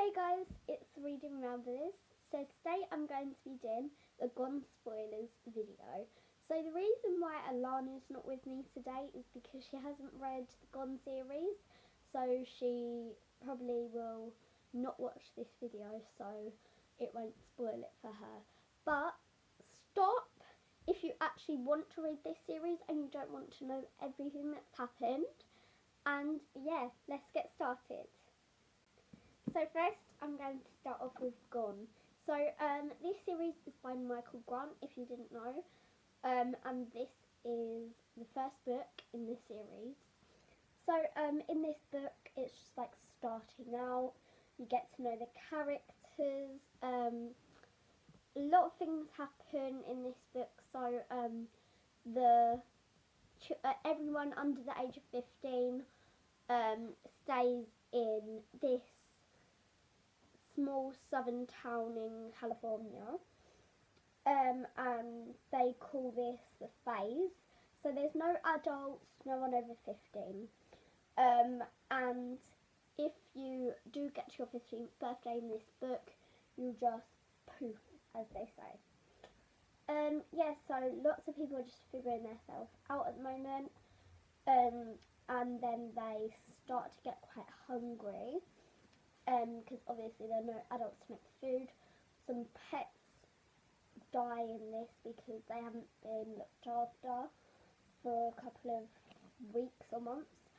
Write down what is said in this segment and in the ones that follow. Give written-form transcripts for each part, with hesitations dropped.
Hey guys, it's Reading Ramblers. So today I'm going to be doing the Gone Spoilers video. So the reason why Alana's not with me today is because she hasn't read the Gone series, so she probably will not watch this video, so it won't spoil it for her. But stop if you actually want to read this series and you don't want to know everything that's happened. And yeah, let's get started. So first, I'm going to start off with Gone. So this series is by Michael Grant, if you didn't know, and this is the first book in the series. So in this book, it's just like starting out. You get to know the characters. A lot of things happen in this book. So everyone under the age of 15 stays in this small southern town in California, and they call this the phase. So there's no adults, no one over 15, and if you do get to your 15th birthday in this book, you'll just poof, as they say. Yeah, so lots of people are just figuring themselves out at the moment, and then they start to get quite hungry. Because obviously there are no adults to make food. Some pets die in this because they haven't been looked after for a couple of weeks or months.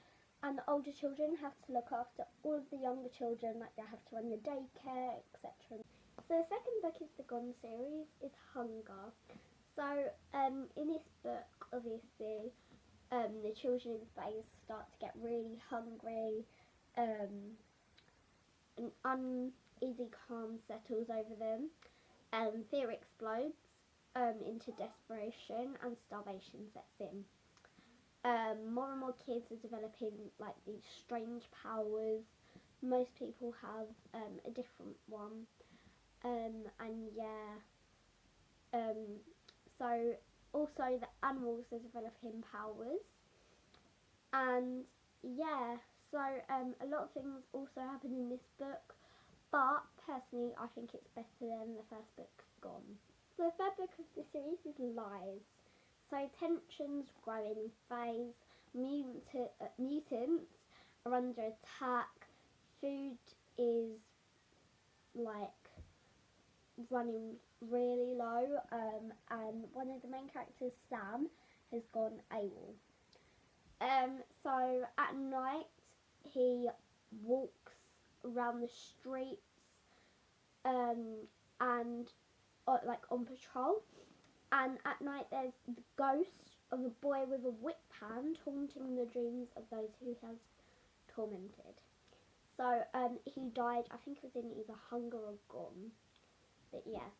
And the older children have to look after all of the younger children, like they have to run the daycare, etc. So the second book is the Gone series, is Hunger. So in this book, obviously, the children in the phase start to get really hungry. An uneasy calm settles over them, fear explodes into desperation, and starvation sets in. More and more kids are developing like these strange powers. Most people have a different one, and yeah, so also the animals are developing powers, and yeah. So a lot of things also happen in this book, but personally I think it's better than the first book, Gone. So the third book of the series is Lies. So tensions grow in phase, mutants are under attack, food is like running really low, and one of the main characters, Sam, has gone AWOL. So at night he walks around the streets, and like on patrol, and at night there's the ghost of a boy with a whip hand haunting the dreams of those who he has tormented. So he died, I think it was in either Hunger or Gone, but yeah.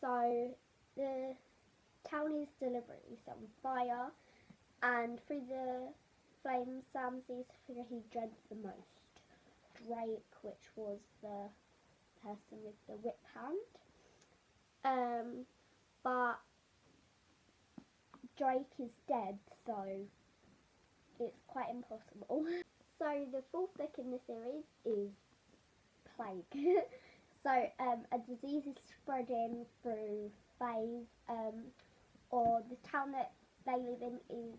So the town is deliberately set on fire, and through the flames Sam sees the figure he dreads the most, Drake, which was the person with the whip hand. But Drake is dead, so it's quite impossible. So the fourth book in the series is Plague. So a disease is spreading through phase, or the town that they live in is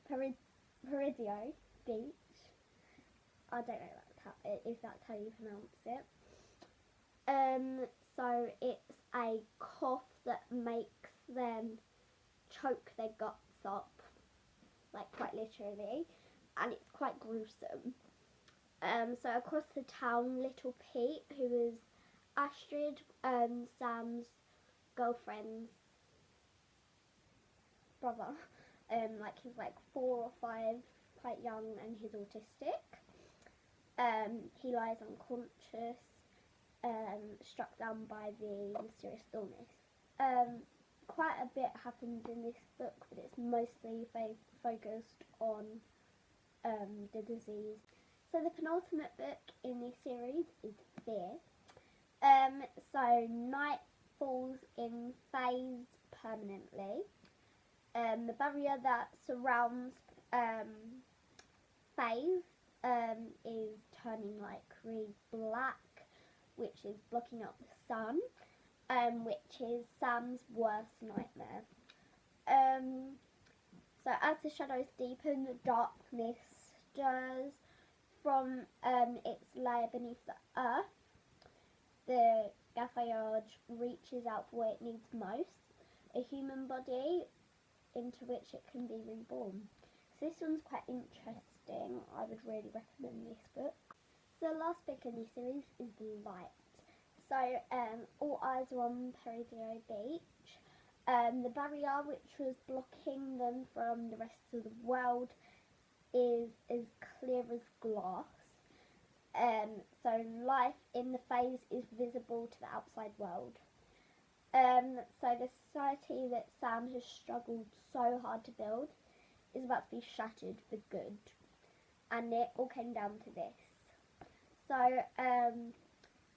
Peridio Beach. I don't know if that's how you pronounce it. So it's a cough that makes them choke their guts up, like quite literally, and it's quite gruesome. So across the town, little Pete, who is Astrid, Sam's girlfriend's brother, like he's like 4 or 5, quite young, and he's autistic. He lies unconscious, struck down by the mysterious illness. Quite a bit happens in this book, but it's mostly focused on the disease. So the penultimate book in this series is Fear. So night falls in phase permanently. The barrier that surrounds phase is turning like really black, which is blocking out the sun, which is Sam's worst nightmare. So as the shadows deepen, the darkness stirs from its layer beneath the earth. The Gaffayage reaches out for what it needs most, a human body into which it can be reborn. So this one's quite interesting. I would really recommend this book. So the last book in this series is Light. So all eyes are on Peridio Beach. The barrier which was blocking them from the rest of the world is as clear as glass. So life in the phase is visible to the outside world. So the society that Sam has struggled so hard to build is about to be shattered for good. And it all came down to this. So,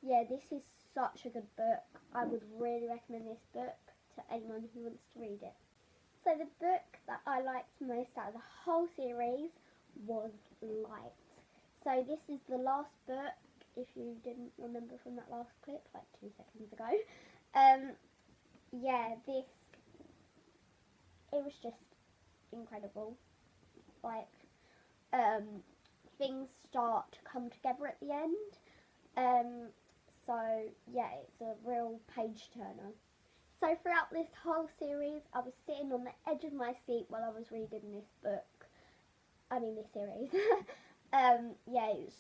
yeah, this is such a good book. I would really recommend this book to anyone who wants to read it. So the book that I liked most out of the whole series was Light. So this is the last book, if you didn't remember from that last clip, like 2 seconds ago. Yeah, it was just incredible. Like, things start to come together at the end. So yeah, it's a real page turner. So throughout this whole series, I was sitting on the edge of my seat while I was reading this this series. Yeah, it was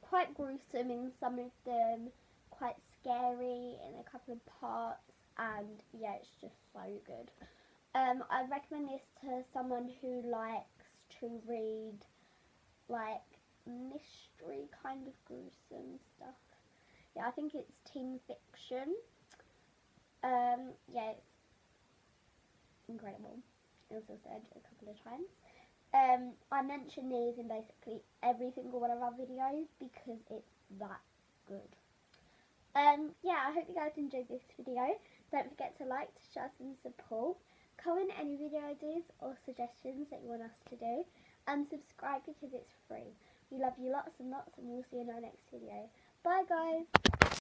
quite gruesome in some of them, quite scary in a couple of parts, and yeah, it's just so good. I recommend this to someone who likes to read like mystery kind of gruesome stuff. Yeah, I think it's teen fiction. Yeah, it's incredible, as I said a couple of times. I mention these in basically every single one of our videos because it's that good. Yeah, I hope you guys enjoyed this video. Don't forget to like, to share some support, comment any video ideas or suggestions that you want us to do, and subscribe because it's free. We love you lots and lots, and we'll see you in our next video. Bye guys!